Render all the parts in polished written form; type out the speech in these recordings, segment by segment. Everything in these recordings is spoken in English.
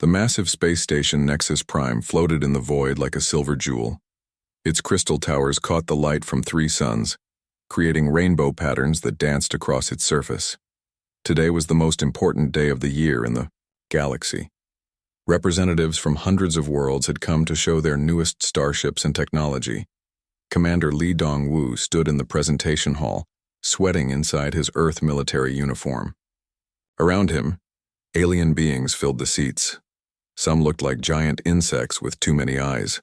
The massive space station Nexus Prime floated in the void like a silver jewel. Its crystal towers caught the light from 3 suns, creating rainbow patterns that danced across its surface. Today was the most important day of the year in the galaxy. Representatives from hundreds of worlds had come to show their newest starships and technology. Commander Lee Dong-woo stood in the presentation hall, sweating inside his Earth military uniform. Around him, alien beings filled the seats. Some looked like giant insects with too many eyes.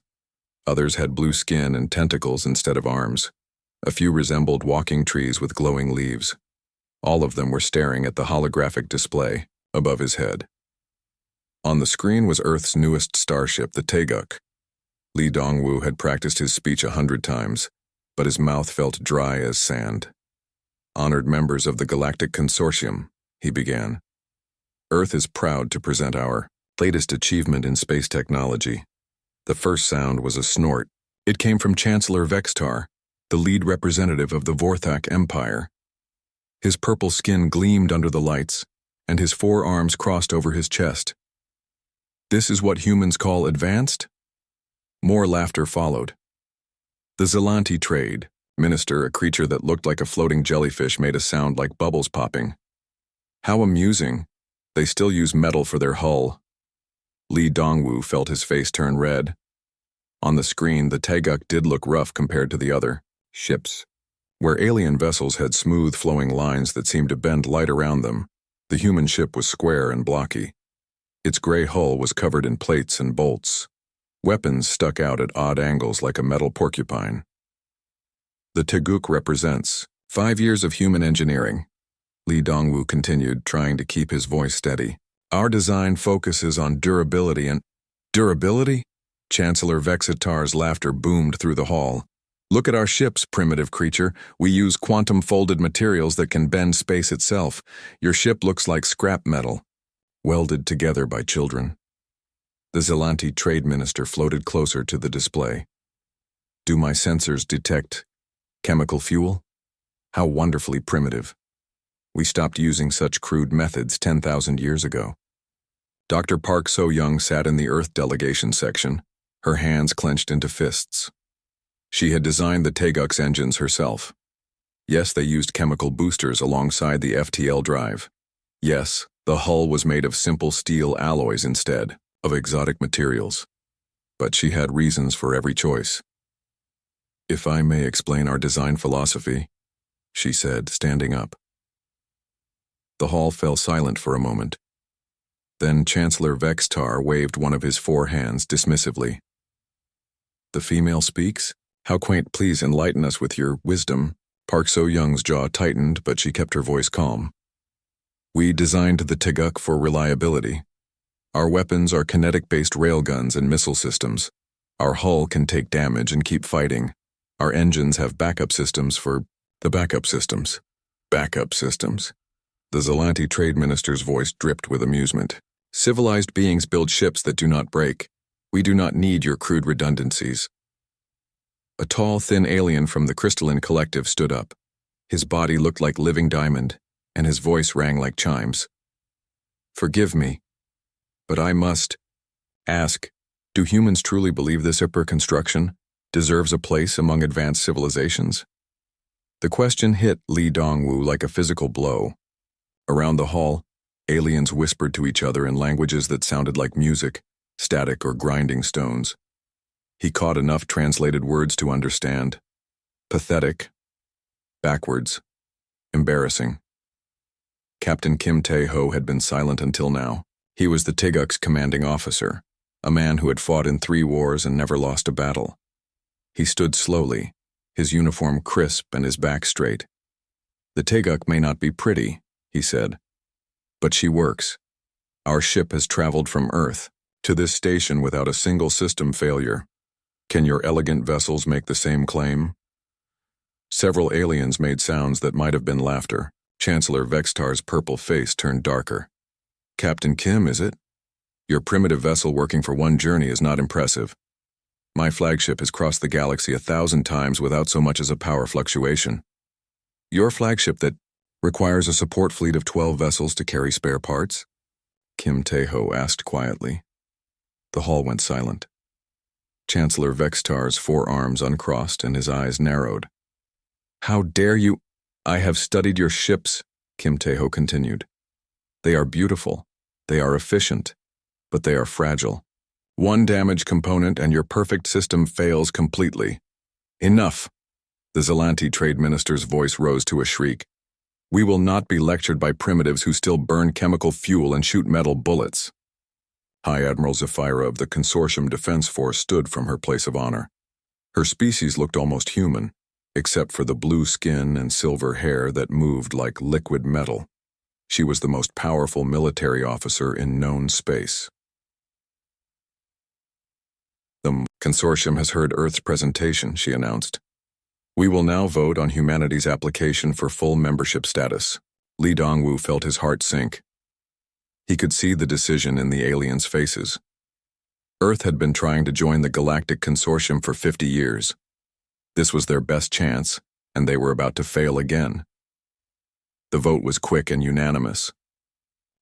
Others had blue skin and tentacles instead of arms. A few resembled walking trees with glowing leaves. All of them were staring at the holographic display above his head. On the screen was Earth's newest starship, the Taeguk. Lee Dong-woo had practiced his speech 100 times, but his mouth felt dry as sand. "Honored members of the Galactic Consortium," he began. "Earth is proud to present our latest achievement in space technology." The first sound was a snort. It came from Chancellor Vextar, the lead representative of the Vorthak Empire. His purple skin gleamed under the lights, and his 4 arms crossed over his chest. "This is what humans call advanced?" More laughter followed. The Zelanti Trade Minister, a creature that looked like a floating jellyfish, made a sound like bubbles popping. "How amusing. They still use metal for their hull." Lee Dong-woo felt his face turn red. On the screen, the Taeguk did look rough compared to the other ships. Where alien vessels had smooth, flowing lines that seemed to bend light around them, the human ship was square and blocky. Its gray hull was covered in plates and bolts. Weapons stuck out at odd angles like a metal porcupine. "The Taeguk represents 5 years of human engineering," Lee Dong-woo continued, trying to keep his voice steady. "Our design focuses on durability and—" "Durability?" Chancellor Vexatar's laughter boomed through the hall. "Look at our ships, primitive creature. We use quantum-folded materials that can bend space itself. Your ship looks like scrap metal, welded together by children." The Zelanti Trade Minister floated closer to the display. "Do my sensors detect chemical fuel? How wonderfully primitive. We stopped using such crude methods 10,000 years ago." Dr. Park So-young sat in the Earth delegation section, her hands clenched into fists. She had designed the Taeguk's engines herself. Yes, they used chemical boosters alongside the FTL drive. Yes, the hull was made of simple steel alloys instead of exotic materials. But she had reasons for every choice. "If I may explain our design philosophy," she said, standing up. The hall fell silent for a moment. Then Chancellor Vextar waved one of his 4 hands dismissively. "The female speaks? How quaint, please enlighten us with your wisdom." Park So-young's jaw tightened, but she kept her voice calm. "We designed the Taeguk for reliability. Our weapons are kinetic-based railguns and missile systems. Our hull can take damage and keep fighting. Our engines have backup systems for the backup systems." "Backup systems?" The Zelanti Trade Minister's voice dripped with amusement. "Civilized beings build ships that do not break. We do not need your crude redundancies." A tall, thin alien from the Crystalline Collective stood up. His body looked like living diamond, and his voice rang like chimes. "Forgive me, but I must ask, do humans truly believe this upper construction deserves a place among advanced civilizations?" The question hit Lee Dong-woo like a physical blow. Around the hall, aliens whispered to each other in languages that sounded like music, static, or grinding stones. He caught enough translated words to understand. Pathetic, backwards, embarrassing. Captain Kim Tae-ho had been silent until now. He was the Taeguk's commanding officer, a man who had fought in 3 wars and never lost a battle. He stood slowly, his uniform crisp and his back straight. "The Taeguk may not be pretty," he said, "but she works. Our ship has traveled from Earth to this station without a single system failure. Can your elegant vessels make the same claim?" Several aliens made sounds that might have been laughter. Chancellor Vextar's purple face turned darker. "Captain Kim, is it? Your primitive vessel working for one journey is not impressive. My flagship has crossed the galaxy 1,000 times without so much as a power fluctuation. Your flagship that requires a support fleet of 12 vessels to carry spare parts?" Kim Tae-ho asked quietly. The hall went silent. Chancellor Vextar's forearms uncrossed and his eyes narrowed. "How dare you—" "I have studied your ships," Kim Tae-ho continued. "They are beautiful, they are efficient, but they are fragile. One damaged component and your perfect system fails completely. Enough!" The Zelanti trade minister's voice rose to a shriek. "We will not be lectured by primitives who still burn chemical fuel and shoot metal bullets." High Admiral Zephyra of the Consortium Defense Force stood from her place of honor. Her species looked almost human, except for the blue skin and silver hair that moved like liquid metal. She was the most powerful military officer in known space. "The Consortium has heard Earth's presentation," she announced. "We will now vote on humanity's application for full membership status." Lee Dongwu felt his heart sink. He could see the decision in the aliens' faces. Earth had been trying to join the Galactic Consortium for 50 years. This was their best chance, and they were about to fail again. The vote was quick and unanimous.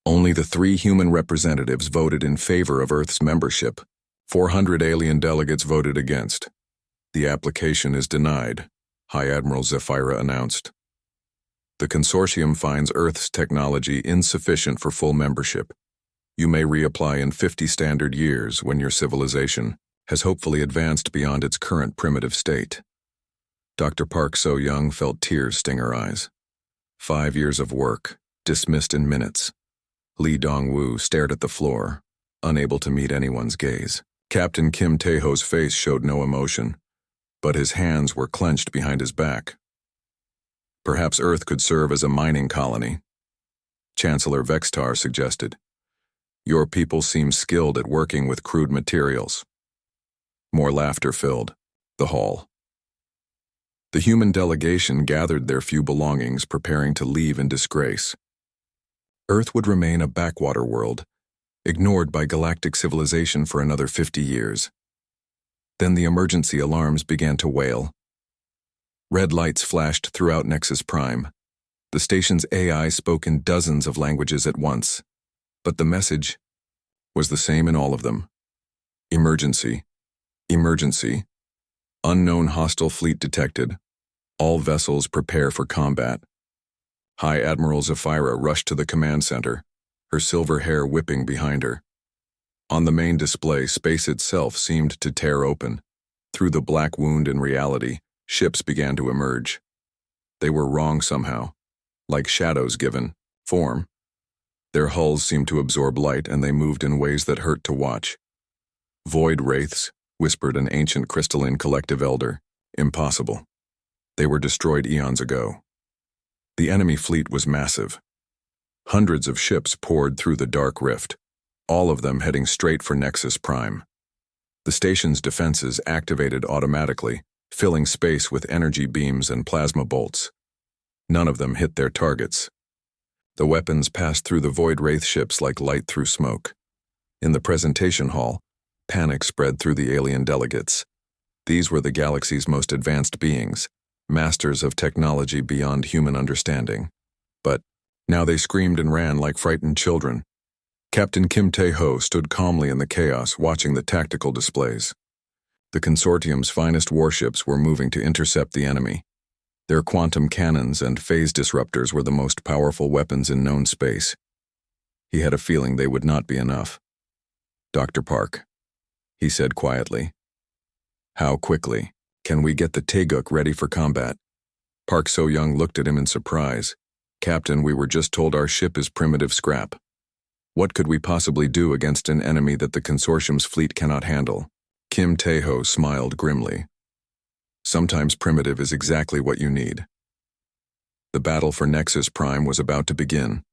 Only the 3 human representatives voted in favor of Earth's membership. 400 alien delegates voted against. "The application is denied," High Admiral Zephyra announced. "The consortium finds Earth's technology insufficient for full membership. You may reapply in 50 standard years when your civilization has hopefully advanced beyond its current primitive state." Dr. Park So-young felt tears sting her eyes. 5 years of work, dismissed in minutes. Lee Dongwu stared at the floor, unable to meet anyone's gaze. Captain Kim Tae-ho's face showed no emotion, but his hands were clenched behind his back. Perhaps Earth could serve as a mining colony. Chancellor Vextar suggested. "Your people seem skilled at working with crude materials." More laughter filled the hall. The human delegation gathered their few belongings, preparing to leave in disgrace. Earth would remain a backwater world, ignored by galactic civilization for another 50 years. Then the emergency alarms began to wail. Red lights flashed throughout Nexus Prime. The station's AI spoke in dozens of languages at once, but the message was the same in all of them. Emergency. Emergency. Unknown hostile fleet detected. All vessels prepare for combat. High Admiral Zephyra rushed to the command center, her silver hair whipping behind her. On the main display, space itself seemed to tear open. Through the black wound in reality, ships began to emerge. They were wrong somehow, like shadows given form. Their hulls seemed to absorb light, and they moved in ways that hurt to watch. "Void wraiths," whispered an ancient crystalline collective elder. "Impossible. They were destroyed eons ago." The enemy fleet was massive. Hundreds of ships poured through the dark rift, all of them heading straight for Nexus Prime. The station's defenses activated automatically, filling space with energy beams and plasma bolts. None of them hit their targets. The weapons passed through the Void Wraith ships like light through smoke. In the presentation hall, panic spread through the alien delegates. These were the galaxy's most advanced beings, masters of technology beyond human understanding. But now they screamed and ran like frightened children. Captain Kim Tae-ho stood calmly in the chaos, watching the tactical displays. The consortium's finest warships were moving to intercept the enemy. Their quantum cannons and phase disruptors were the most powerful weapons in known space. He had a feeling they would not be enough. "Dr. Park," he said quietly. "How quickly can we get the Taeguk ready for combat?" Park So-young looked at him in surprise. "Captain, we were just told our ship is primitive scrap. What could we possibly do against an enemy that the consortium's fleet cannot handle?" Kim Tae-ho smiled grimly. "Sometimes primitive is exactly what you need." The battle for Nexus Prime was about to begin,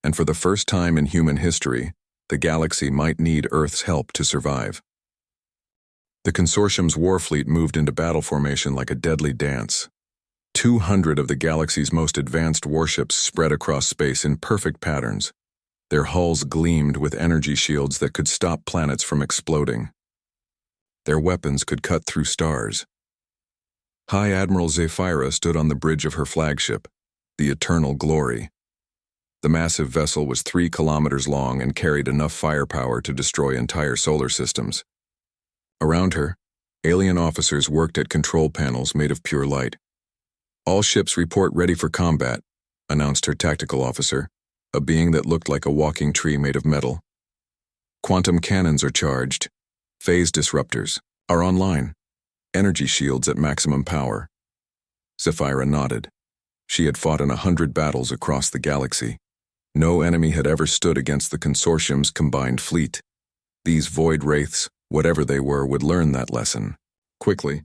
and for the first time in human history, the galaxy might need Earth's help to survive. The consortium's warfleet moved into battle formation like a deadly dance. 200 of the galaxy's most advanced warships spread across space in perfect patterns. Their hulls gleamed with energy shields that could stop planets from exploding. Their weapons could cut through stars. High Admiral Zephyra stood on the bridge of her flagship, the Eternal Glory. The massive vessel was 3 kilometers long and carried enough firepower to destroy entire solar systems. Around her, alien officers worked at control panels made of pure light. "All ships report ready for combat," announced her tactical officer, a being that looked like a walking tree made of metal. "Quantum cannons are charged. Phase disruptors are online. Energy shields at maximum power." Sapphira nodded. She had fought in 100 battles across the galaxy. No enemy had ever stood against the consortium's combined fleet. These void wraiths, whatever they were, would learn that lesson. Quickly.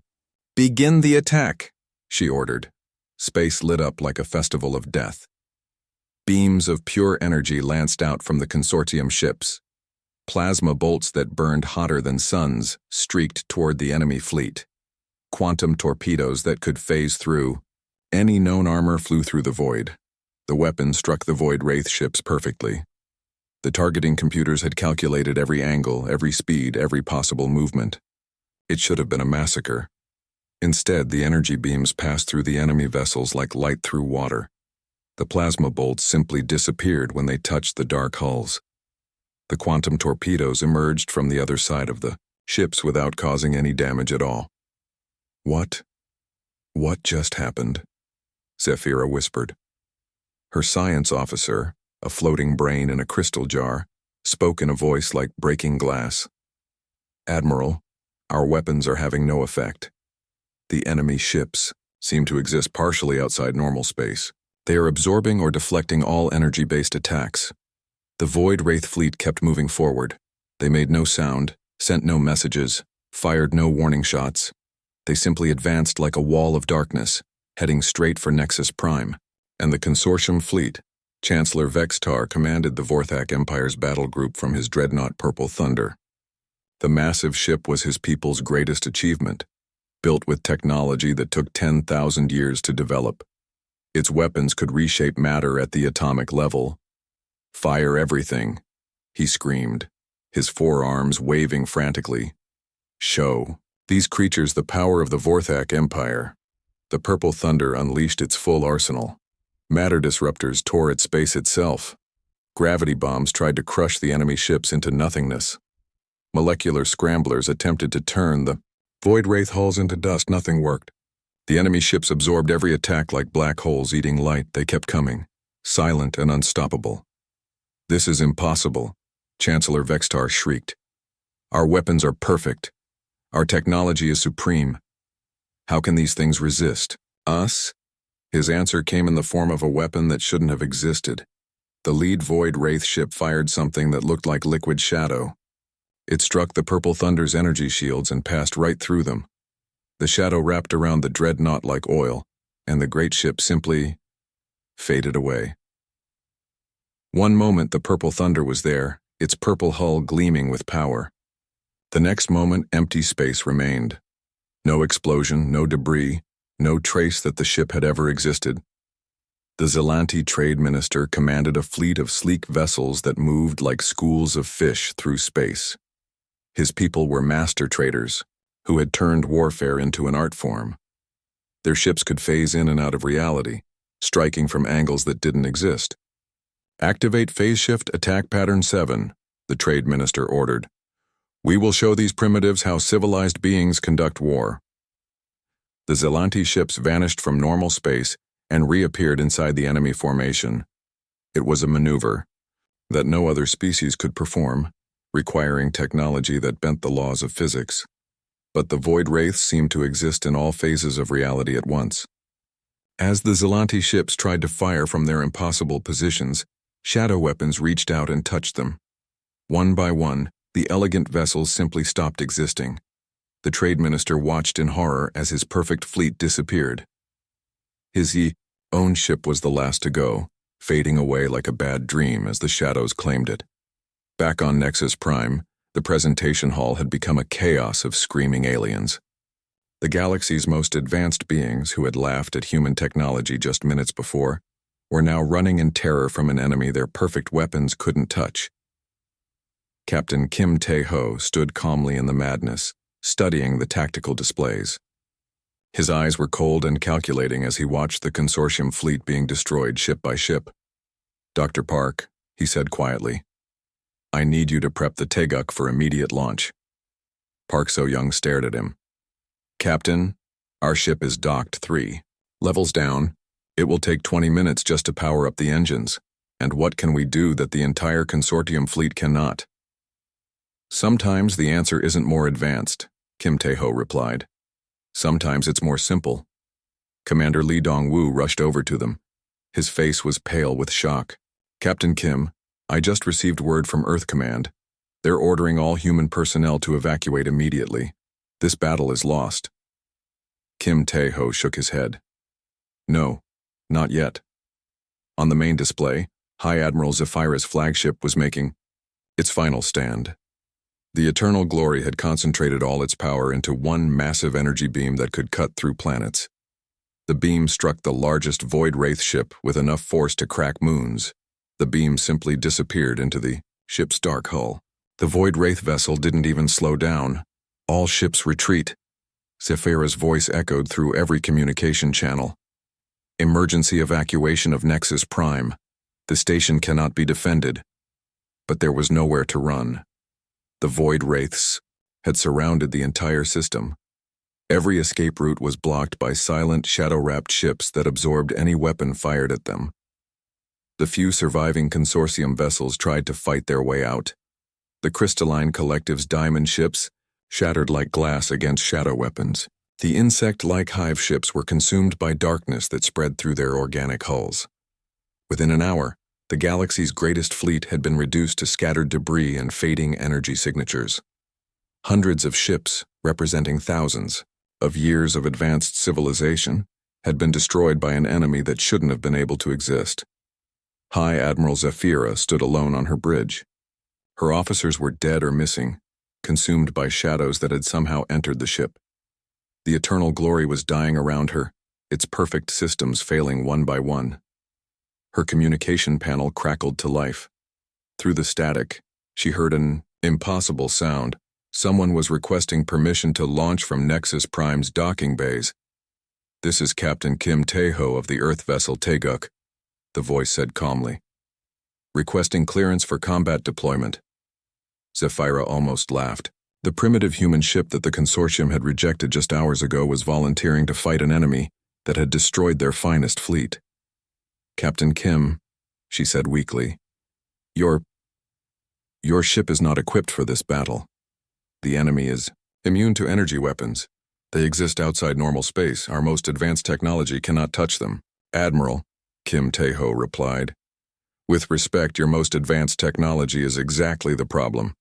"Begin the attack," she ordered. Space lit up like a festival of death. Beams of pure energy lanced out from the consortium ships. Plasma bolts that burned hotter than suns streaked toward the enemy fleet. Quantum torpedoes that could phase through any known armor flew through the void. The weapon struck the void wraith ships perfectly. The targeting computers had calculated every angle, every speed, every possible movement. It should have been a massacre. Instead, the energy beams passed through the enemy vessels like light through water. The plasma bolts simply disappeared when they touched the dark hulls. The quantum torpedoes emerged from the other side of the ships without causing any damage at all. What just happened?" Sapphira whispered. Her science officer, a floating brain in a crystal jar, spoke in a voice like breaking glass. "Admiral, our weapons are having no effect. The enemy ships seem to exist partially outside normal space. They are absorbing or deflecting all energy-based attacks. The Void Wraith fleet kept moving forward. They made no sound, sent no messages, fired no warning shots. They simply advanced like a wall of darkness, heading straight for Nexus Prime. And the consortium fleet, Chancellor Vextar commanded the Vorthak Empire's battle group from his dreadnought Purple Thunder. The massive ship was his people's greatest achievement, built with technology that took 10,000 years to develop. Its weapons could reshape matter at the atomic level. "Fire everything," he screamed, his forearms waving frantically. "Show these creatures the power of the Vorthak Empire." The Purple Thunder unleashed its full arsenal. Matter disruptors tore at space itself. Gravity bombs tried to crush the enemy ships into nothingness. Molecular scramblers attempted to turn the Void Wraith hulls into dust. Nothing worked. The enemy ships absorbed every attack like black holes eating light. They kept coming, silent and unstoppable. "This is impossible," Chancellor Vextar shrieked. "Our weapons are perfect. Our technology is supreme. How can these things resist us?" His answer came in the form of a weapon that shouldn't have existed. The lead Void Wraith ship fired something that looked like liquid shadow. It struck the Purple Thunder's energy shields and passed right through them. The shadow wrapped around the dreadnought like oil, and the great ship simply faded away. One moment the Purple Thunder was there, its purple hull gleaming with power. The next moment, empty space remained. No explosion, no debris, no trace that the ship had ever existed. The Zelanti trade minister commanded a fleet of sleek vessels that moved like schools of fish through space. His people were master traders, who had turned warfare into an art form. Their ships could phase in and out of reality, striking from angles that didn't exist. "Activate phase shift attack pattern 7, the trade minister ordered. "We will show these primitives how civilized beings conduct war." The Zelanti ships vanished from normal space and reappeared inside the enemy formation. It was a maneuver that no other species could perform, requiring technology that bent the laws of physics. But the Void Wraiths seemed to exist in all phases of reality at once. As the Zelanti ships tried to fire from their impossible positions, shadow weapons reached out and touched them. One by one, the elegant vessels simply stopped existing. The trade minister watched in horror as his perfect fleet disappeared. His own ship was the last to go, fading away like a bad dream as the shadows claimed it. Back on Nexus Prime, the presentation hall had become a chaos of screaming aliens. The galaxy's most advanced beings, who had laughed at human technology just minutes before, were now running in terror from an enemy their perfect weapons couldn't touch. Captain Kim Tae-ho stood calmly in the madness, studying the tactical displays. His eyes were cold and calculating as he watched the consortium fleet being destroyed ship by ship. Dr. Park, he said quietly, I need you to prep the Teguk for immediate launch. Park So-young stared at him. Captain, our ship is docked 3 levels down. It will take 20 minutes just to power up the engines. And what can we do that the entire consortium fleet cannot? Sometimes the answer isn't more advanced, Kim Tae-ho replied. Sometimes it's more simple. Commander Lee Dong-woo rushed over to them. His face was pale with shock. Captain Kim, I just received word from Earth Command. They're ordering all human personnel to evacuate immediately. This battle is lost. Kim Tae-ho shook his head. No, not yet. On the main display, High Admiral Zephyra's flagship was making its final stand. The Eternal Glory had concentrated all its power into one massive energy beam that could cut through planets. The beam struck the largest Void Wraith ship with enough force to crack moons. The beam simply disappeared into the ship's dark hull. The Void Wraith vessel didn't even slow down. All ships retreat. Zephyra's voice echoed through every communication channel. Emergency evacuation of Nexus Prime. The station cannot be defended. But there was nowhere to run. The Void Wraiths had surrounded the entire system. Every escape route was blocked by silent, shadow-wrapped ships that absorbed any weapon fired at them. The few surviving consortium vessels tried to fight their way out. The Crystalline Collective's diamond ships shattered like glass against shadow weapons. The insect-like hive ships were consumed by darkness that spread through their organic hulls. Within an hour, the galaxy's greatest fleet had been reduced to scattered debris and fading energy signatures. Hundreds of ships, representing thousands of years of advanced civilization, had been destroyed by an enemy that shouldn't have been able to exist. High Admiral Zephyra stood alone on her bridge. Her officers were dead or missing, consumed by shadows that had somehow entered the ship. The Eternal Glory was dying around her, its perfect systems failing one by one. Her communication panel crackled to life. Through the static, she heard an impossible sound. Someone was requesting permission to launch from Nexus Prime's docking bays. This is Captain Kim Tae-ho of the Earth vessel Teguk, the voice said calmly. Requesting clearance for combat deployment. Zephyra almost laughed. The primitive human ship that the consortium had rejected just hours ago was volunteering to fight an enemy that had destroyed their finest fleet. Captain Kim, she said weakly, your ship is not equipped for this battle. The enemy is immune to energy weapons. They exist outside normal space. Our most advanced technology cannot touch them. Admiral, Kim Tae-ho replied. With respect, your most advanced technology is exactly the problem.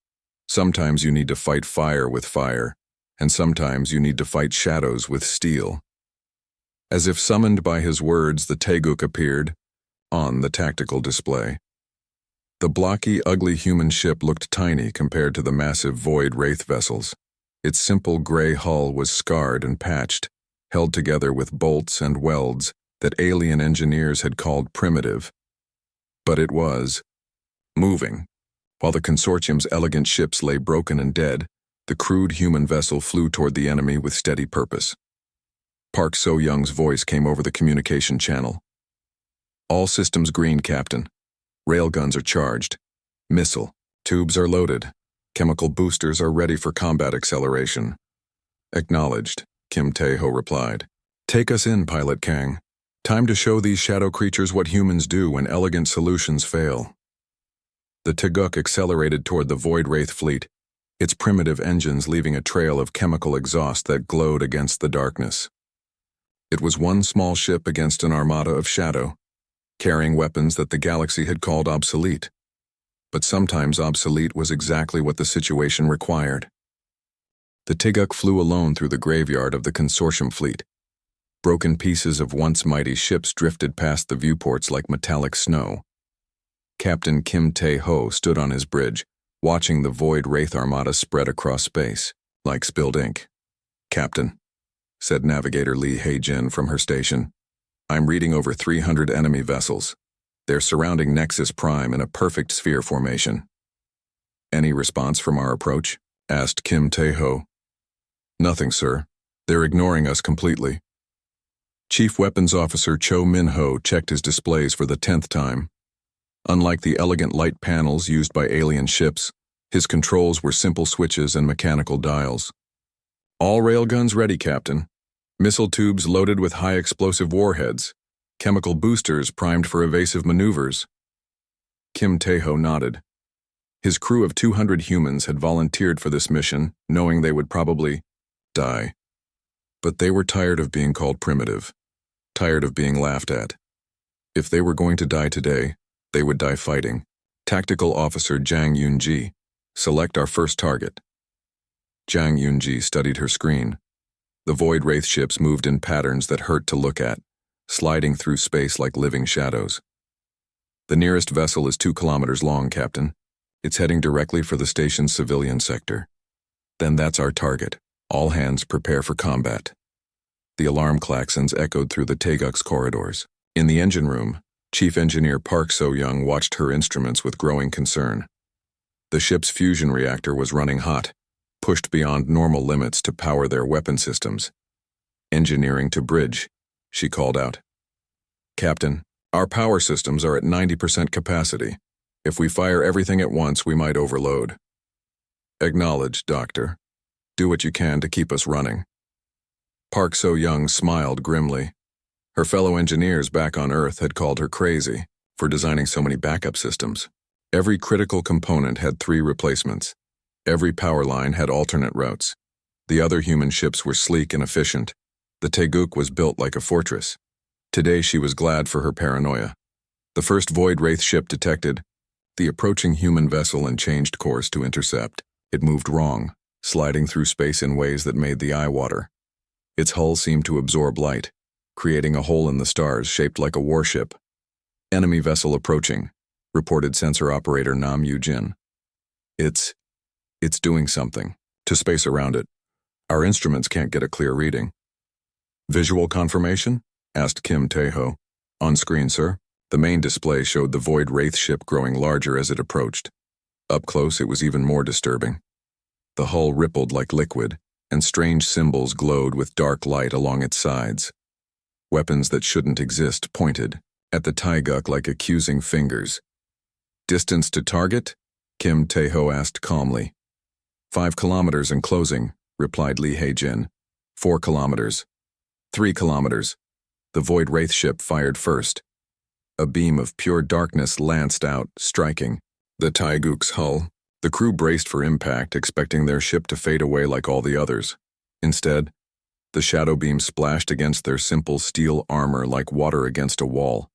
Sometimes you need to fight fire with fire, and sometimes you need to fight shadows with steel. As if summoned by his words, the Teguk appeared on the tactical display. The blocky, ugly human ship looked tiny compared to the massive Void Wraith vessels. Its simple gray hull was scarred and patched, held together with bolts and welds that alien engineers had called primitive. But it was moving. While the consortium's elegant ships lay broken and dead, the crude human vessel flew toward the enemy with steady purpose. Park So-young's voice came over the communication channel. All systems green, Captain. Railguns are charged. Missile tubes are loaded. Chemical boosters are ready for combat acceleration. Acknowledged, Kim Tae-ho replied. Take us in, Pilot Kang. Time to show these shadow creatures what humans do when elegant solutions fail. The Teguk accelerated toward the Void Wraith fleet, its primitive engines leaving a trail of chemical exhaust that glowed against the darkness. It was one small ship against an armada of shadow, carrying weapons that the galaxy had called obsolete. But sometimes obsolete was exactly what the situation required. The Teguk flew alone through the graveyard of the consortium fleet. Broken pieces of once mighty ships drifted past the viewports like metallic snow. Captain Kim Tae-ho stood on his bridge, watching the Void Wraith armada spread across space, like spilled ink. Captain, said Navigator Lee Hae-jin from her station, I'm reading over 300 enemy vessels. They're surrounding Nexus Prime in a perfect sphere formation. Any response from our approach? Asked Kim Tae-ho. Nothing, sir. They're ignoring us completely. Chief Weapons Officer Cho Min-ho checked his displays for the 10th time. Unlike the elegant light panels used by alien ships, his controls were simple switches and mechanical dials. All railguns ready, Captain. Missile tubes loaded with high-explosive warheads. Chemical boosters primed for evasive maneuvers. Kim Tae-ho nodded. His crew of 200 humans had volunteered for this mission, knowing they would probably die. But they were tired of being called primitive, tired of being laughed at. If they were going to die today, they would die fighting. Tactical Officer Jang Yoon-ji, select our first target. Jang Yoon-ji studied her screen. The Void Wraith ships moved in patterns that hurt to look at, sliding through space like living shadows. The nearest vessel is 2 kilometers long, Captain. It's heading directly for the station's civilian sector. Then that's our target. All hands prepare for combat. The alarm klaxons echoed through the Taeguk's corridors. In the engine room, Chief Engineer Park So-young watched her instruments with growing concern. The ship's fusion reactor was running hot, pushed beyond normal limits to power their weapon systems. Engineering to bridge, she called out. Captain, our power systems are at 90% capacity. If we fire everything at once, we might overload. Acknowledged, Doctor. Do what you can to keep us running. Park So-young smiled grimly. Her fellow engineers back on Earth had called her crazy for designing so many backup systems. Every critical component had 3 replacements. Every power line had alternate routes. The other human ships were sleek and efficient. The Taeguk was built like a fortress. Today she was glad for her paranoia. The first Void Wraith ship detected the approaching human vessel and changed course to intercept. It moved wrong, sliding through space in ways that made the eye water. Its hull seemed to absorb light, creating a hole in the stars shaped like a warship. Enemy vessel approaching, reported sensor operator Nam Yu-jin. It's doing something. To space around it. Our instruments can't get a clear reading. Visual confirmation? Asked Kim Tae-ho. On screen, sir. The main display showed the Void Wraith ship growing larger as it approached. Up close, it was even more disturbing. The hull rippled like liquid, and strange symbols glowed with dark light along its sides. Weapons that shouldn't exist pointed at the Taeguk like accusing fingers. Distance to target? Kim Tae-ho asked calmly. 5 kilometers and closing, replied Lee Hae-jin. 4 kilometers. 3 kilometers. The Void Wraith ship fired first. A beam of pure darkness lanced out, striking the Taeguk's hull. The crew braced for impact, expecting their ship to fade away like all the others. Instead, the shadow beam splashed against their simple steel armor like water against a wall.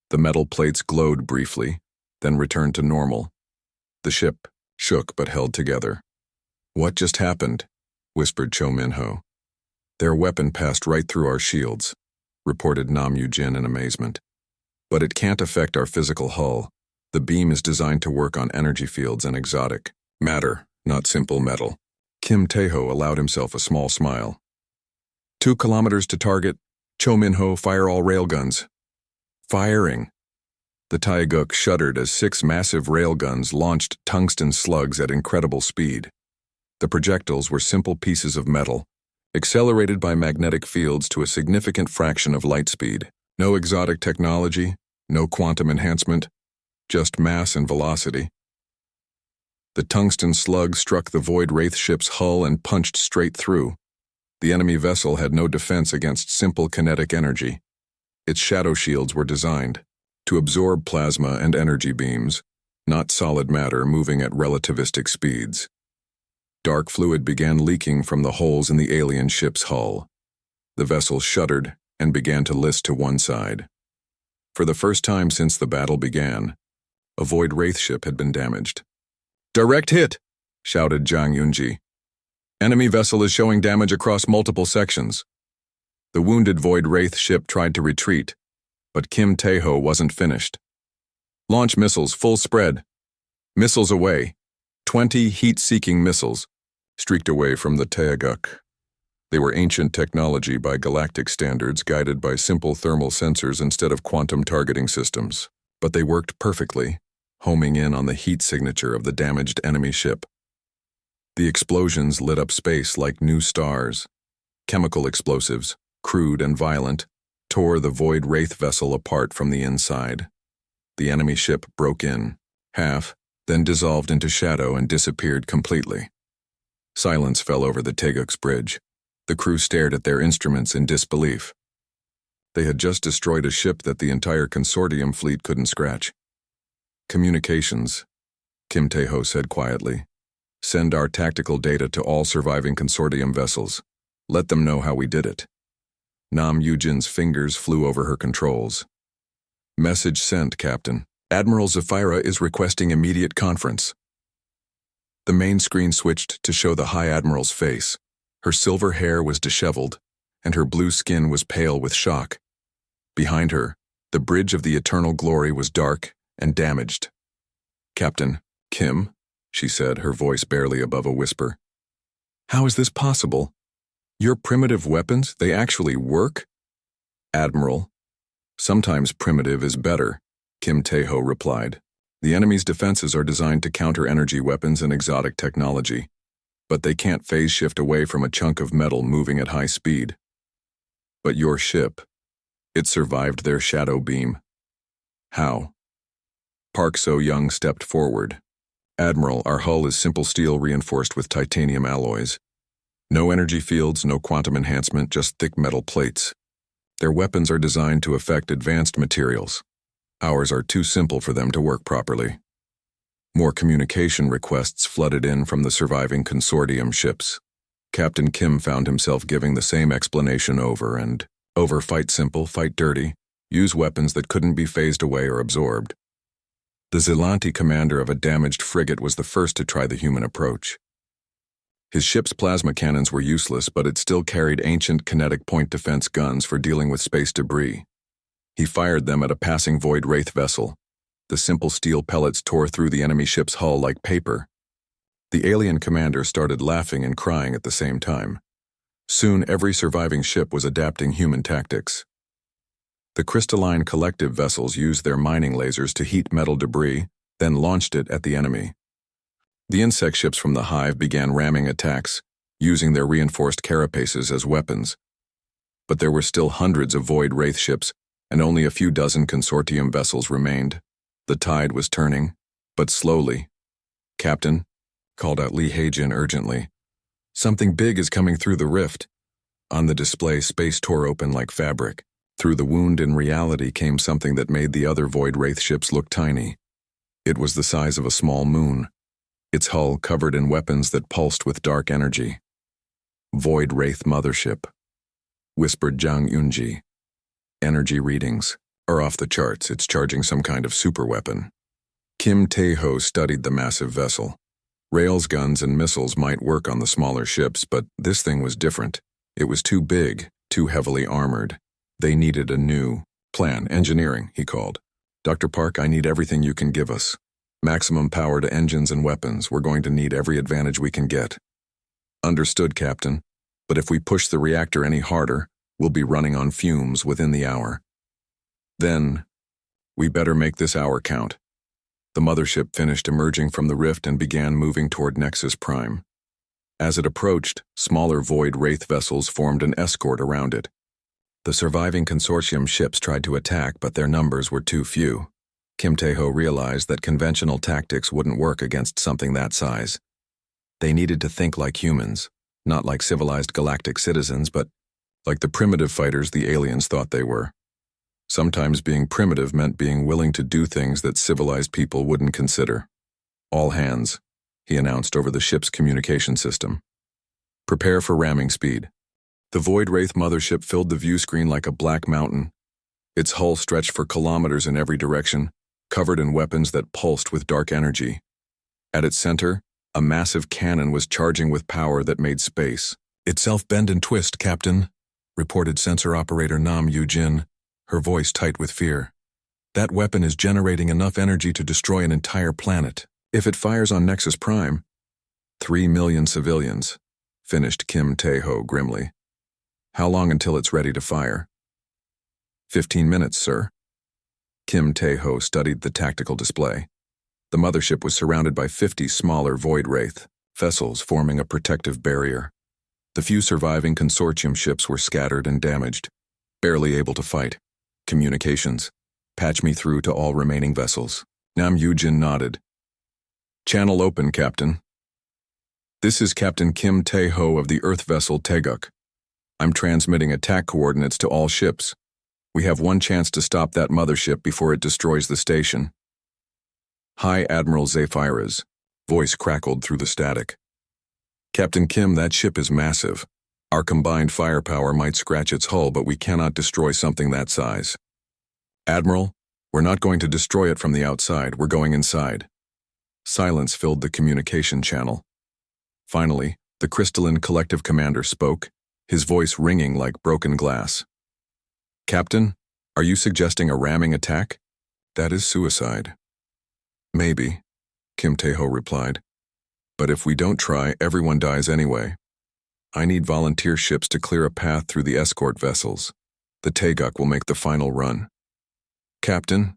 The metal plates glowed briefly, then returned to normal. The ship shook but held together. What just happened? Whispered Cho Min-ho. Their weapon passed right through our shields, reported Nam Yu-jin in amazement. But it can't affect our physical hull. The beam is designed to work on energy fields and exotic matter, not simple metal. Kim Tae-ho allowed himself a small smile. 2 kilometers to target. Cho Min-ho, fire all railguns. Firing. The Taeguk shuddered as 6 massive railguns launched tungsten slugs at incredible speed. The projectiles were simple pieces of metal, accelerated by magnetic fields to a significant fraction of light speed. No exotic technology, no quantum enhancement, just mass and velocity. The tungsten slug struck the Void Wraith ship's hull and punched straight through. The enemy vessel had no defense against simple kinetic energy. Its shadow shields were designed to absorb plasma and energy beams, not solid matter moving at relativistic speeds. Dark fluid began leaking from the holes in the alien ship's hull. The vessel shuddered and began to list to one side. For the first time since the battle began, a Void Wraith ship had been damaged. Direct hit, shouted Jang Yoon-ji. Enemy vessel is showing damage across multiple sections. The wounded Void Wraith ship tried to retreat, but Kim Tae-ho wasn't finished. Launch missiles, full spread. Missiles away. 20 heat-seeking missiles streaked away from the Taeguk. They were ancient technology by Galactic standards, guided by simple thermal sensors instead of quantum targeting systems. But they worked perfectly, homing in on the heat signature of the damaged enemy ship. The explosions lit up space like new stars. Chemical explosives, crude and violent, tore the Void Wraith vessel apart from the inside. The enemy ship broke in, half, then dissolved into shadow and disappeared completely. Silence fell over the Teguk's bridge. The crew stared at their instruments in disbelief. They had just destroyed a ship that the entire consortium fleet couldn't scratch. Communications, Kim Tae-ho said quietly. Send our tactical data to all surviving consortium vessels. Let them know how we did it. Nam Yujin's fingers flew over her controls. Message sent, Captain. Admiral Zafira is requesting immediate conference. The main screen switched to show the High Admiral's face. Her silver hair was disheveled, and her blue skin was pale with shock. Behind her, the bridge of the Eternal Glory was dark and damaged. Captain, Kim, she said, her voice barely above a whisper. How is this possible? Your primitive weapons, they actually work? Admiral, sometimes primitive is better, Kim Tae-ho replied. The enemy's defenses are designed to counter energy weapons and exotic technology, but they can't phase shift away from a chunk of metal moving at high speed. But your ship, it survived their shadow beam. How? Park So-young stepped forward. Admiral, our hull is simple steel reinforced with titanium alloys. No energy fields, no quantum enhancement, just thick metal plates. Their weapons are designed to affect advanced materials. Ours are too simple for them to work properly. More communication requests flooded in from the surviving consortium ships. Captain Kim found himself giving the same explanation over and over. Fight simple, fight dirty, use weapons that couldn't be phased away or absorbed. The Zelanti commander of a damaged frigate was the first to try the human approach. His ship's plasma cannons were useless, but it still carried ancient kinetic point defense guns for dealing with space debris. He fired them at a passing Void Wraith vessel. The simple steel pellets tore through the enemy ship's hull like paper. The alien commander started laughing and crying at the same time. Soon every surviving ship was adapting human tactics. The crystalline collective vessels used their mining lasers to heat metal debris, then launched it at the enemy. The insect ships from the hive began ramming attacks, using their reinforced carapaces as weapons. But there were still hundreds of Void Wraith ships, and only a few dozen consortium vessels remained. The tide was turning, but slowly. Captain, called out Lee Hae-jin urgently. Something big is coming through the rift. On the display, space tore open like fabric. Through the wound in reality came something that made the other Void Wraith ships look tiny. It was the size of a small moon, its hull covered in weapons that pulsed with dark energy. Void Wraith Mothership, whispered Jang Eunji. Energy readings are off the charts. It's charging some kind of superweapon. Kim Tae-ho studied the massive vessel. Rails, guns, and missiles might work on the smaller ships, but this thing was different. It was too big, too heavily armored. They needed a new plan. Engineering, he called. Dr. Park, I need everything you can give us. Maximum power to engines and weapons. We're going to need every advantage we can get. Understood, Captain. But if we push the reactor any harder, we'll be running on fumes within the hour. Then, we better make this hour count. The mothership finished emerging from the rift and began moving toward Nexus Prime. As it approached, smaller Void Wraith vessels formed an escort around it. The surviving consortium ships tried to attack, but their numbers were too few. Kim Tae-ho realized that conventional tactics wouldn't work against something that size. They needed to think like humans, not like civilized galactic citizens, but like the primitive fighters the aliens thought they were. Sometimes being primitive meant being willing to do things that civilized people wouldn't consider. All hands, he announced over the ship's communication system. Prepare for ramming speed. The Void Wraith mothership filled the view screen like a black mountain. Its hull stretched for kilometers in every direction, covered in weapons that pulsed with dark energy. At its center, a massive cannon was charging with power that made space. Itself bend and twist, Captain, reported sensor operator Nam Yujin, her voice tight with fear. That weapon is generating enough energy to destroy an entire planet. If it fires on Nexus Prime, 3 million civilians, finished Kim Tae-ho grimly. How long until it's ready to fire? 15 minutes, sir. Kim Tae-ho studied the tactical display. The mothership was surrounded by 50 smaller Void Wraith vessels forming a protective barrier. The few surviving consortium ships were scattered and damaged, barely able to fight. Communications. Patch me through to all remaining vessels. Nam Yujin nodded. Channel open, Captain. This is Captain Kim Tae-ho of the Earth vessel Taeguk. I'm transmitting attack coordinates to all ships. We have one chance to stop that mothership before it destroys the station. Hi, Admiral Zephyra's voice crackled through the static. Captain Kim, that ship is massive. Our combined firepower might scratch its hull, but we cannot destroy something that size. Admiral, we're not going to destroy it from the outside, we're going inside. Silence filled the communication channel. Finally, the crystalline collective commander spoke, his voice ringing like broken glass. Captain, are you suggesting a ramming attack? That is suicide. Maybe, Kim Tae-ho replied. But if we don't try, everyone dies anyway. I need volunteer ships to clear a path through the escort vessels. The Taeguk will make the final run. Captain,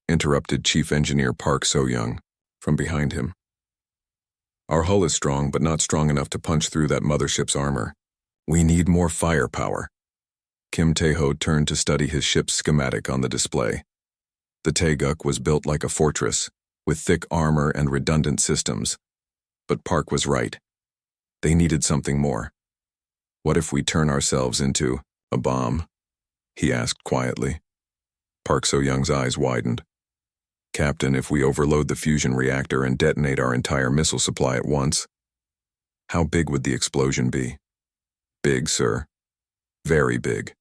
interrupted Chief Engineer Park So-young from behind him. Our hull is strong, but not strong enough to punch through that mothership's armor. We need more firepower. Kim Tae-ho turned to study his ship's schematic on the display. The Taeguk was built like a fortress, with thick armor and redundant systems. But Park was right. They needed something more. What if we turn ourselves into a bomb? He asked quietly. Park So-young's eyes widened. Captain, if we overload the fusion reactor and detonate our entire missile supply at once, how big would the explosion be? Big, sir. Very big.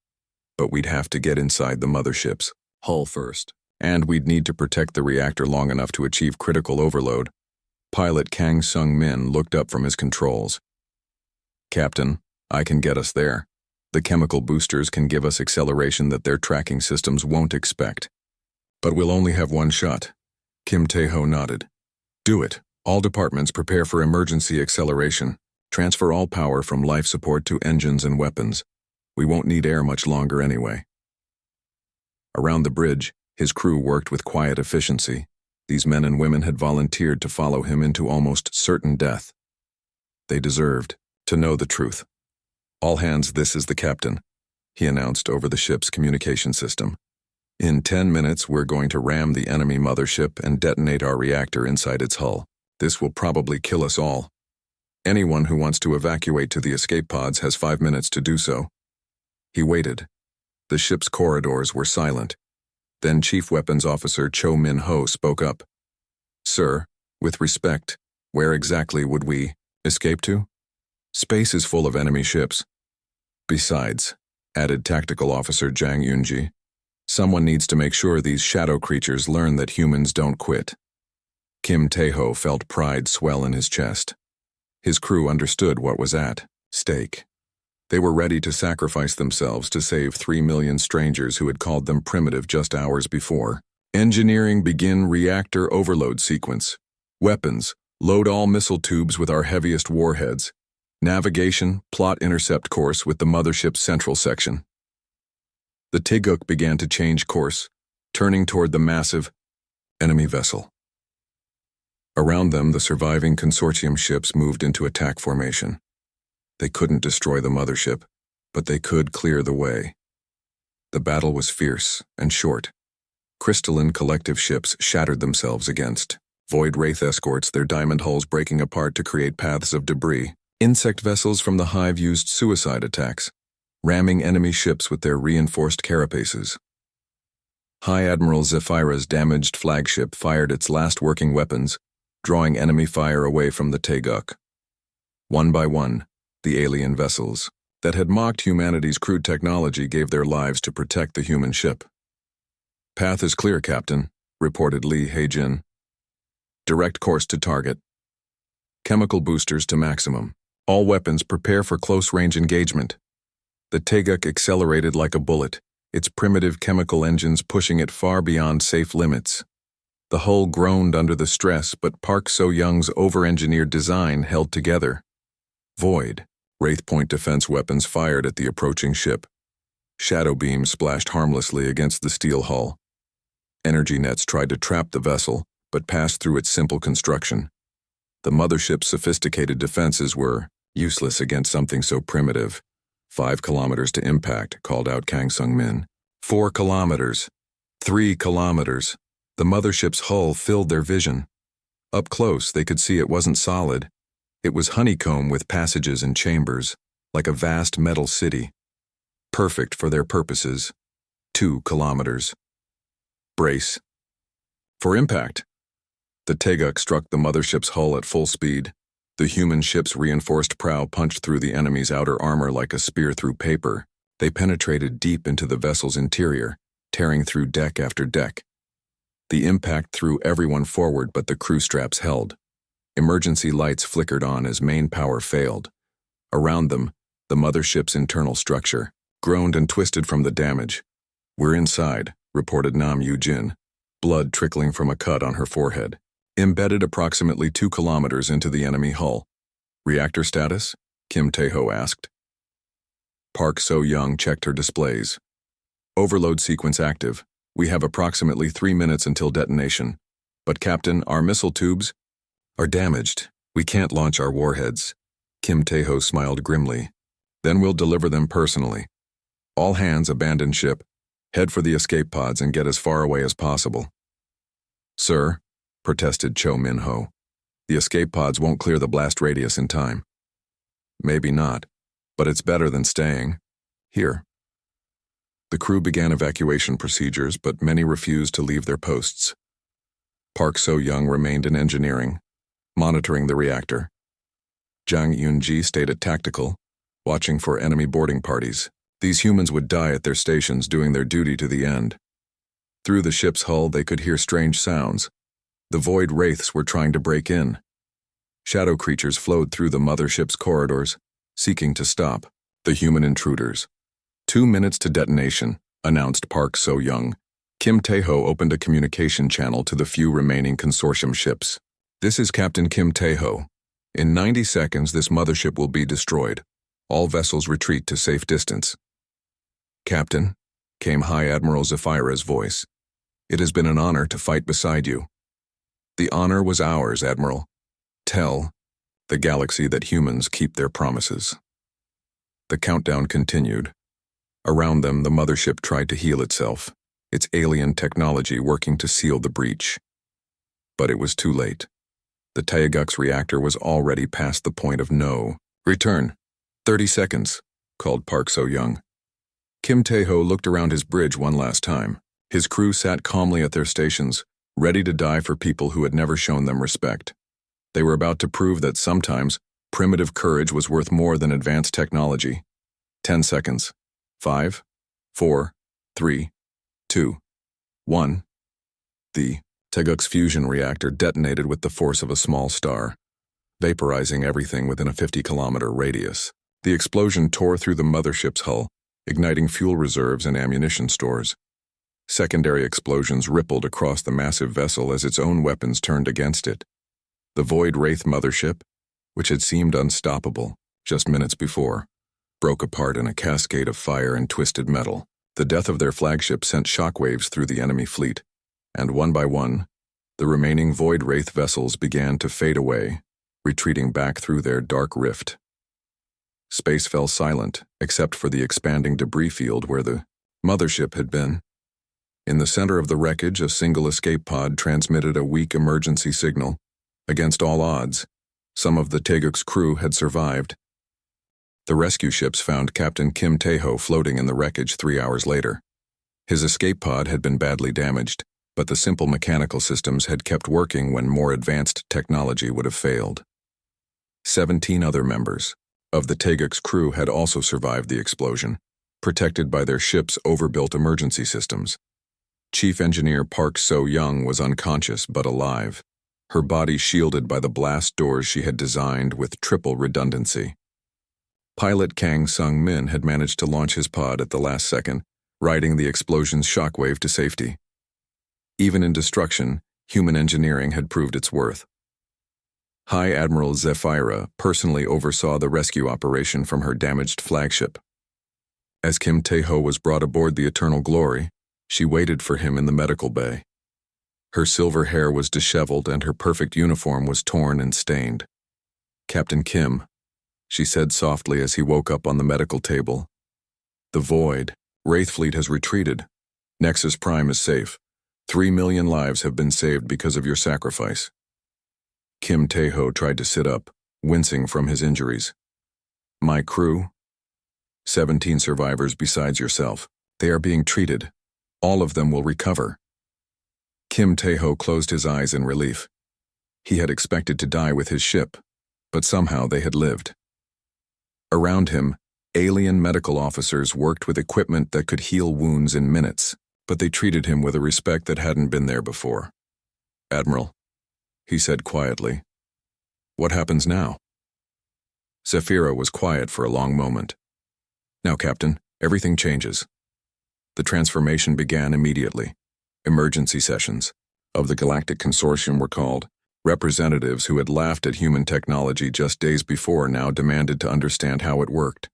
But we'd have to get inside the mothership's hull first. And we'd need to protect the reactor long enough to achieve critical overload. Pilot Kang Sung-min looked up from his controls. Captain, I can get us there. The chemical boosters can give us acceleration that their tracking systems won't expect. But we'll only have one shot. Kim Tae-ho nodded. Do it. All departments prepare for emergency acceleration. Transfer all power from life support to engines and weapons. We won't need air much longer anyway. Around the bridge, his crew worked with quiet efficiency. These men and women had volunteered to follow him into almost certain death. They deserved to know the truth. All hands, this is the captain, he announced over the ship's communication system. In 10 minutes, we're going to ram the enemy mothership and detonate our reactor inside its hull. This will probably kill us all. Anyone who wants to evacuate to the escape pods has 5 minutes to do so. He waited. The ship's corridors were silent. Then Chief Weapons Officer Cho Min-ho spoke up. Sir, with respect, where exactly would we escape to? Space is full of enemy ships. Besides, added Tactical Officer Jang Yunji, someone needs to make sure these shadow creatures learn that humans don't quit. Kim Tae-ho felt pride swell in his chest. His crew understood what was at stake. They were ready to sacrifice themselves to save 3 million strangers who had called them primitive just hours before. Engineering begin reactor overload sequence. Weapons, load all missile tubes with our heaviest warheads. Navigation, plot intercept course with the mothership's central section. The Taeguk began to change course, turning toward the massive enemy vessel. Around them, the surviving consortium ships moved into attack formation. They couldn't destroy the mothership, but they could clear the way. The battle was fierce and short. Crystalline collective ships shattered themselves against void wraith escorts, their diamond hulls breaking apart to create paths of debris. Insect vessels from the hive used suicide attacks, ramming enemy ships with their reinforced carapaces. High Admiral Zephyra's damaged flagship fired its last working weapons, drawing enemy fire away from the Taeguk. One by one, the alien vessels that had mocked humanity's crude technology gave their lives to protect the human ship. Path is clear, Captain, reported Lee Hae-jin. Direct course to target. Chemical boosters to maximum. All weapons prepare for close-range engagement. The Taeguk accelerated like a bullet, its primitive chemical engines pushing it far beyond safe limits. The hull groaned under the stress, but Park So-young's over-engineered design held together. Void, Wraith Point defense weapons fired at the approaching ship. Shadow beams splashed harmlessly against the steel hull. Energy nets tried to trap the vessel, but passed through its simple construction. The mothership's sophisticated defenses were useless against something so primitive. 5 kilometers to impact, called out Kang Sung-min. 4 kilometers. 3 kilometers. The mothership's hull filled their vision. Up close, they could see it wasn't solid. It was honeycomb with passages and chambers, like a vast metal city. Perfect for their purposes. 2 kilometers. Brace. For impact. The Teguk struck the mothership's hull at full speed. The human ship's reinforced prow punched through the enemy's outer armor like a spear through paper. They penetrated deep into the vessel's interior, tearing through deck after deck. The impact threw everyone forward, but the crew straps held. Emergency lights flickered on as main power failed. Around them, the mothership's internal structure groaned and twisted from the damage. "We're inside," reported Nam Yu-jin, blood trickling from a cut on her forehead. Embedded approximately 2 kilometers into the enemy hull. "Reactor status?" Kim Tae-ho asked. Park So-young checked her displays. "Overload sequence active. We have approximately 3 minutes until detonation. But Captain, our missile tubes are damaged. We can't launch our warheads." Kim Tae-ho smiled grimly. "Then we'll deliver them personally. All hands abandon ship. Head for the escape pods and get as far away as possible." "Sir," protested Cho Min-ho, "the escape pods won't clear the blast radius in time." "Maybe not, but it's better than staying here." The crew began evacuation procedures, but many refused to leave their posts. Park So-young remained in engineering, monitoring the reactor. Jang Yun-ji stayed at tactical, watching for enemy boarding parties. These humans would die at their stations doing their duty to the end. Through the ship's hull, they could hear strange sounds. The void wraiths were trying to break in. Shadow creatures flowed through the mothership's corridors, seeking to stop the human intruders. 2 minutes to detonation, announced Park So-young. Kim Tae-ho opened a communication channel to the few remaining consortium ships. "This is Captain Kim Tae-ho. In 90 seconds, this mothership will be destroyed. All vessels retreat to safe distance." "Captain," came High Admiral Zephyra's voice, "it has been an honor to fight beside you." "The honor was ours, Admiral. Tell the galaxy that humans keep their promises." The countdown continued. Around them, the mothership tried to heal itself, its alien technology working to seal the breach. But it was too late. The Taeguk's reactor was already past the point of no return. 30 seconds, called Park So-young. Kim Tae-ho looked around his bridge one last time. His crew sat calmly at their stations, ready to die for people who had never shown them respect. They were about to prove that sometimes primitive courage was worth more than advanced technology. 10 seconds. 5, 4, 3, 2, 1. The Taeguk's fusion reactor detonated with the force of a small star, vaporizing everything within a 50-kilometer radius. The explosion tore through the mothership's hull, igniting fuel reserves and ammunition stores. Secondary explosions rippled across the massive vessel as its own weapons turned against it. The Void Wraith mothership, which had seemed unstoppable just minutes before, broke apart in a cascade of fire and twisted metal. The death of their flagship sent shockwaves through the enemy fleet, and one by one, the remaining Void Wraith vessels began to fade away, retreating back through their dark rift. Space fell silent, except for the expanding debris field where the mothership had been. In the center of the wreckage, a single escape pod transmitted a weak emergency signal. Against all odds, some of the Taeguk's crew had survived. The rescue ships found Captain Kim Tae-ho floating in the wreckage 3 hours later. His escape pod had been badly damaged, but the simple mechanical systems had kept working when more advanced technology would have failed. 17 other members of the Taeguk's crew had also survived the explosion, protected by their ship's overbuilt emergency systems. Chief Engineer Park So-young was unconscious but alive, her body shielded by the blast doors she had designed with triple redundancy. Pilot Kang Sung-min had managed to launch his pod at the last second, riding the explosion's shockwave to safety. Even in destruction, human engineering had proved its worth. High Admiral Zephyra personally oversaw the rescue operation from her damaged flagship. As Kim Tae-ho was brought aboard the Eternal Glory, she waited for him in the medical bay. Her silver hair was disheveled and her perfect uniform was torn and stained. "Captain Kim," she said softly as he woke up on the medical table. "The Void Wraith fleet has retreated. Nexus Prime is safe. 3 million lives have been saved because of your sacrifice. Kim Tae-ho tried to sit up, wincing from his injuries. My crew? 17 survivors besides yourself. They are being treated. All of them will recover. Kim Tae-ho closed his eyes in relief. He had expected to die with his ship, but somehow they had lived. Around him, alien medical officers worked with equipment that could heal wounds in minutes, but they treated him with a respect that hadn't been there before. Admiral, he said quietly, what happens now? Zafira was quiet for a long moment. Now, Captain, everything changes. The transformation began immediately. Emergency sessions of the Galactic Consortium were called. Representatives who had laughed at human technology just days before now demanded to understand how it worked.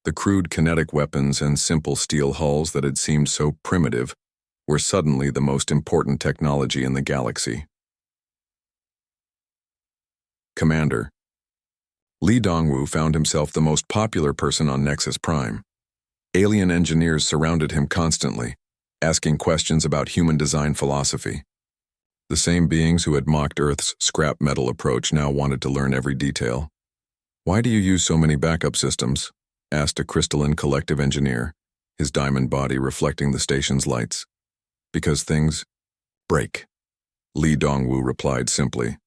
The crude kinetic weapons and simple steel hulls that had seemed so primitive were suddenly the most important technology in the galaxy. Commander. Lee Dongwu found himself the most popular person on Nexus Prime. Alien engineers surrounded him constantly, asking questions about human design philosophy. The same beings who had mocked Earth's scrap metal approach now wanted to learn every detail. Why do you use so many backup systems? Asked a crystalline collective engineer, his diamond body reflecting the station's lights. Because things break. Lee Dongwu replied simply.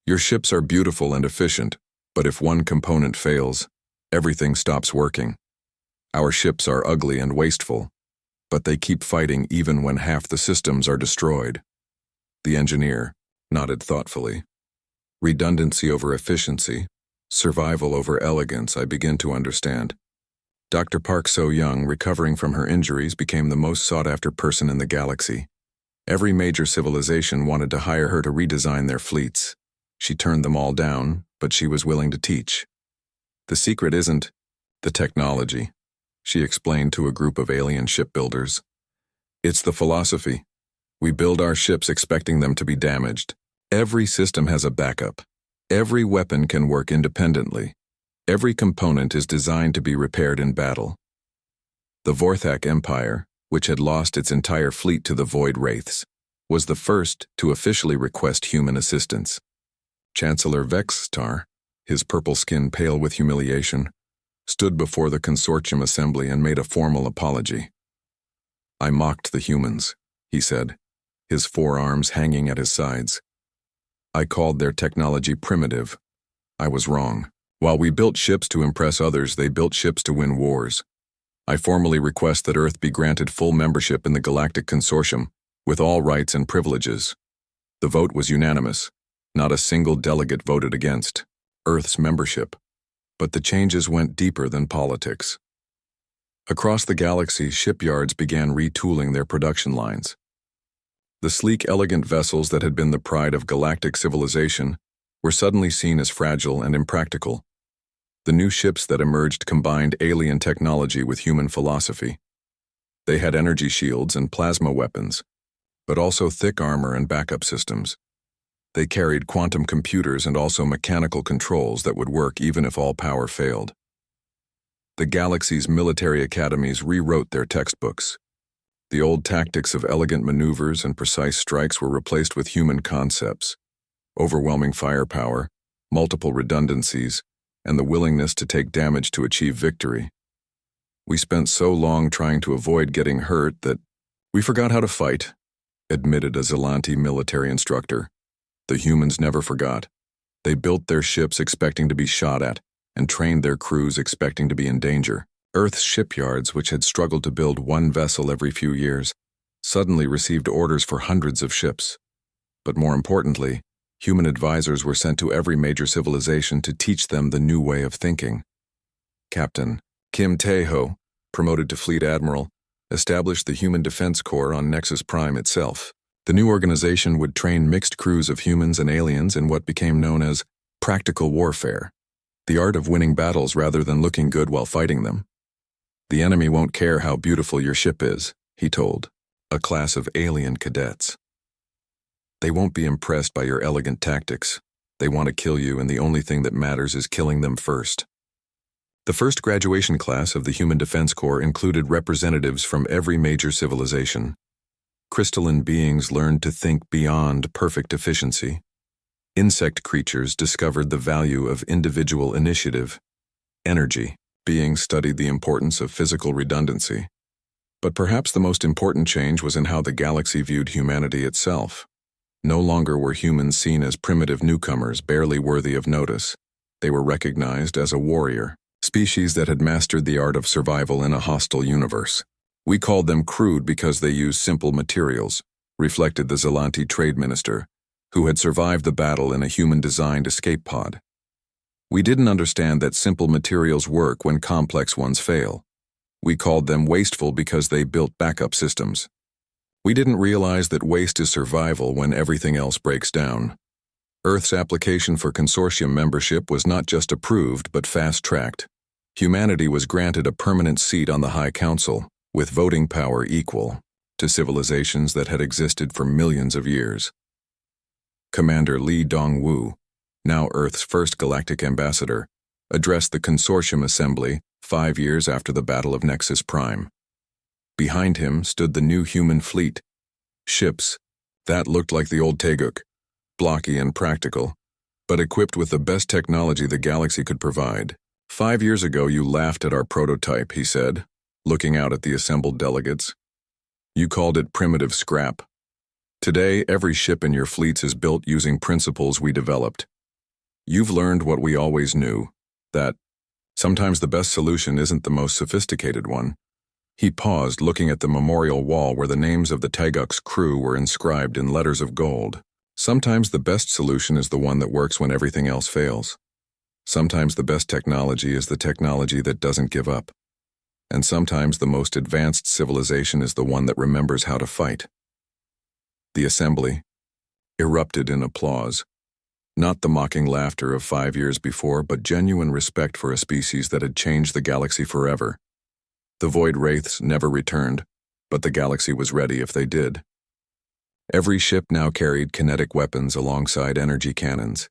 Your ships are beautiful and efficient, but if one component fails, everything stops working. Our ships are ugly and wasteful, but they keep fighting even when half the systems are destroyed. The engineer nodded thoughtfully. Redundancy over efficiency, survival over elegance, I begin to understand. Dr. Park So-young, recovering from her injuries, became the most sought-after person in the galaxy. Every major civilization wanted to hire her to redesign their fleets. She turned them all down, but she was willing to teach. The secret isn't the technology, she explained to a group of alien shipbuilders. It's the philosophy. We build our ships expecting them to be damaged. Every system has a backup. Every weapon can work independently. Every component is designed to be repaired in battle. The Vorthak Empire, which had lost its entire fleet to the Void Wraiths, was the first to officially request human assistance. Chancellor Vexstar, his purple skin pale with humiliation, stood before the consortium assembly and made a formal apology. I mocked the humans, he said, his forearms hanging at his sides. I called their technology primitive. I was wrong. While we built ships to impress others, they built ships to win wars. I formally request that Earth be granted full membership in the Galactic Consortium, with all rights and privileges. The vote was unanimous. Not a single delegate voted against Earth's membership. But the changes went deeper than politics. Across the galaxy, shipyards began retooling their production lines. The sleek, elegant vessels that had been the pride of galactic civilization were suddenly seen as fragile and impractical. The new ships that emerged combined alien technology with human philosophy. They had energy shields and plasma weapons, but also thick armor and backup systems. They carried quantum computers and also mechanical controls that would work even if all power failed. The galaxy's military academies rewrote their textbooks. The old tactics of elegant maneuvers and precise strikes were replaced with human concepts, overwhelming firepower, multiple redundancies, and the willingness to take damage to achieve victory. We spent so long trying to avoid getting hurt that we forgot how to fight, admitted a Zelanti military instructor. The humans never forgot. They built their ships expecting to be shot at, and trained their crews expecting to be in danger. Earth's shipyards, which had struggled to build one vessel every few years, suddenly received orders for hundreds of ships. But more importantly, human advisors were sent to every major civilization to teach them the new way of thinking. Captain Kim Tae-ho, promoted to Fleet Admiral, established the Human Defense Corps on Nexus Prime itself. The new organization would train mixed crews of humans and aliens in what became known as practical warfare, the art of winning battles rather than looking good while fighting them. The enemy won't care how beautiful your ship is, he told a class of alien cadets. They won't be impressed by your elegant tactics. They want to kill you, and the only thing that matters is killing them first. The first graduation class of the Human Defense Corps included representatives from every major civilization. Crystalline beings learned to think beyond perfect efficiency. Insect creatures discovered the value of individual initiative. Energy beings studied the importance of physical redundancy. But perhaps the most important change was in how the galaxy viewed humanity itself. No longer were humans seen as primitive newcomers barely worthy of notice. They were recognized as a warrior, species that had mastered the art of survival in a hostile universe. We called them crude because they used simple materials, reflected the Zelanti trade minister, who had survived the battle in a human-designed escape pod. We didn't understand that simple materials work when complex ones fail. We called them wasteful because they built backup systems. We didn't realize that waste is survival when everything else breaks down. Earth's application for consortium membership was not just approved but fast-tracked. Humanity was granted a permanent seat on the High Council, with voting power equal to civilizations that had existed for millions of years. Commander Lee Dong-woo, now Earth's first galactic ambassador, addressed the consortium assembly 5 years after the Battle of Nexus Prime. Behind him stood the new human fleet. Ships that looked like the old Taeguk, blocky and practical, but equipped with the best technology the galaxy could provide. 5 years ago you laughed at our prototype, he said, looking out at the assembled delegates. You called it primitive scrap. Today, every ship in your fleets is built using principles we developed. You've learned what we always knew, that sometimes the best solution isn't the most sophisticated one. He paused, looking at the memorial wall where the names of the Taeguk's crew were inscribed in letters of gold. Sometimes the best solution is the one that works when everything else fails. Sometimes the best technology is the technology that doesn't give up. And sometimes the most advanced civilization is the one that remembers how to fight. The assembly erupted in applause. Not the mocking laughter of 5 years before, but genuine respect for a species that had changed the galaxy forever. The Void Wraiths never returned, but the galaxy was ready if they did. Every ship now carried kinetic weapons alongside energy cannons.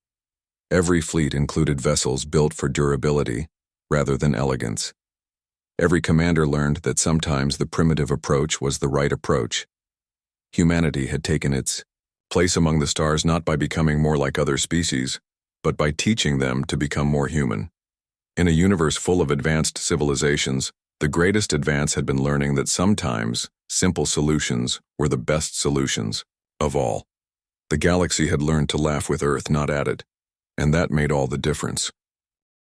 Every fleet included vessels built for durability rather than elegance. Every commander learned that sometimes the primitive approach was the right approach. Humanity had taken its place among the stars not by becoming more like other species, but by teaching them to become more human. In a universe full of advanced civilizations, the greatest advance had been learning that sometimes simple solutions were the best solutions of all. The galaxy had learned to laugh with Earth, not at it, and that made all the difference.